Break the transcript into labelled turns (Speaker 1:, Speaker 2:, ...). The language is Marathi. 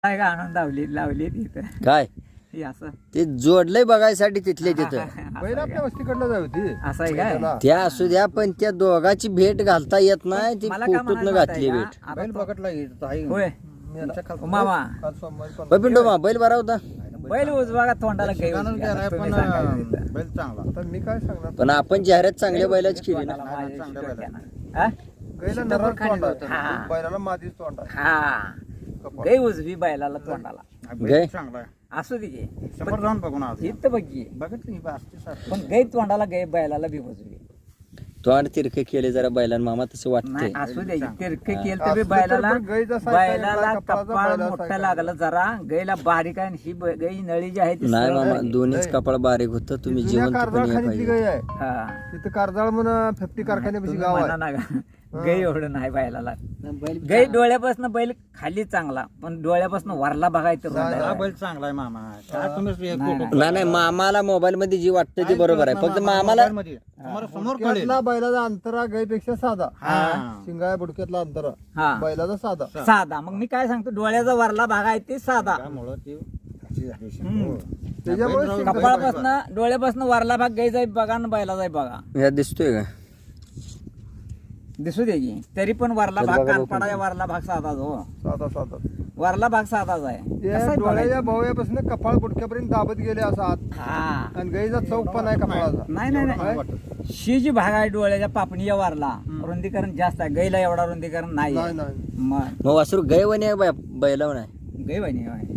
Speaker 1: काय का आणून लावली तिथं
Speaker 2: काय
Speaker 1: हे असं
Speaker 2: ते जोडलंय बघायसाठी तिथले तिथं
Speaker 3: बैल आपल्या वस्तीकडनं जाऊ ती
Speaker 1: असं आहे काय
Speaker 2: त्या असू द्या पण त्या दोघाची भेट घालता येत नाही ती
Speaker 1: मला काय
Speaker 2: फोटोतनं
Speaker 1: म्हणायचं
Speaker 2: घातली
Speaker 1: आहे
Speaker 2: भेट
Speaker 1: का?
Speaker 3: बैल बघटला
Speaker 1: होय मामा
Speaker 3: आज सोमवारी पण
Speaker 2: होय पिंटो मा बैल बरा होता
Speaker 1: बैल उजवा का तोंडाला काही
Speaker 3: ठिकाणच
Speaker 1: उजवी.
Speaker 3: गेलाय,
Speaker 1: आता तुम्ही
Speaker 3: पण
Speaker 1: सांगा तिथं.
Speaker 3: बैल चांगला आता मी काय सांगणार
Speaker 2: पण आपण जाहिरात चांगल्या बैलाच केली ना
Speaker 1: तोंडाला माझ्या
Speaker 3: चांगल्या
Speaker 1: हिशोबात
Speaker 3: बैलाला.
Speaker 1: घ्या ना. हा?
Speaker 3: बैला नरम तोंड आहे.
Speaker 1: हा.
Speaker 3: बैलाला मादीच तोंड आहे.
Speaker 1: हा
Speaker 3: कपाळ.
Speaker 1: गई उजवी बैलाला तोंडाला
Speaker 2: गाय
Speaker 3: चांगला आहे.
Speaker 1: असू दे की.
Speaker 3: समोर जाऊन बघून आज
Speaker 1: इथं बघ की.
Speaker 3: बघितली ही असते सारखी.
Speaker 1: पण गई तोंडाला गई बैलाला बी उजवी
Speaker 2: तोंड तिरके केले जरा बैलांना मामा तसं वाटतंय
Speaker 1: नाही असू दे तिरके केलं
Speaker 3: असू
Speaker 1: तरी
Speaker 3: दे,
Speaker 1: बैलाला
Speaker 3: पण गाई जसा आहे,
Speaker 1: बैलाला
Speaker 3: कपाळाचा
Speaker 1: कपाळ
Speaker 3: बैल असा
Speaker 1: मोठं
Speaker 3: आहे.
Speaker 1: लागलं जरा गईला बारीक आहे आणि ही गई नळी जी आहे ती
Speaker 2: नाही
Speaker 1: सरळ
Speaker 2: मामा
Speaker 1: आहे.
Speaker 2: दोन्हीच कपाळ बारीक होतं तुम्ही
Speaker 3: जुन्या
Speaker 2: जिवंत पण
Speaker 3: कारजाळखानीतली
Speaker 2: पाहिजे
Speaker 3: गाय आहे
Speaker 1: हा.
Speaker 3: तिथं कारजाळ म्हणून 50 कारखान्यापाशी
Speaker 1: तुम्ही
Speaker 3: गाव
Speaker 1: म्हणा
Speaker 3: आहे
Speaker 1: ना का गई एवढं नाही बैलाला गई डोळ्यापासून बैल खाली चांगला पण डोळ्यापासून वरला बघायचं
Speaker 3: हा
Speaker 1: बैल
Speaker 3: चांगला आहे मामा काय तुम्ही
Speaker 2: नाही नाही मामाला मोबाईल मध्ये जी वाटतं ती बरोबर आहे फक्त मामाला
Speaker 3: समोर बुडक्यातला बैलाचा अंतरा गायपेक्षा साधा शिंगाया बुडक्यातला अंतरा
Speaker 1: हा
Speaker 3: बैलाचा साधा
Speaker 1: साधा मग मी काय सांगतो डोळ्याचा वरला भाग आहे ते साधा
Speaker 3: त्याच्यामुळे
Speaker 1: कपाळापासून डोळ्यापासून वरला भाग गायचा आहे बघा ना बैलाचा आहे बघा
Speaker 2: ह्या दिसतोय का
Speaker 1: दिसू दे की तरी पण वरला भाग कानपाडा वरला भाग साधाच हो
Speaker 3: साधा साधा
Speaker 1: वरला भाग साधाच आहे कसं
Speaker 3: ते
Speaker 1: आहे बघायचं?
Speaker 3: डोळ्याच्या भोवयापासून कपाळ बुडक्यापर्यंत दाबत गेले असा आत
Speaker 1: हा
Speaker 3: आणि गाईचा चौक पण आहे कपाळाचा
Speaker 1: नाही नाही नाही शी जी भाग आहे डोळ्याच्या पापणीच्या वरला रुंदीकरण जास्त आहे गैला एवढा रुंदीकरण नाही
Speaker 3: नाही नाही
Speaker 1: मग
Speaker 2: मग वासरू गय वने बैलावर नाही
Speaker 1: गै बहिणी होय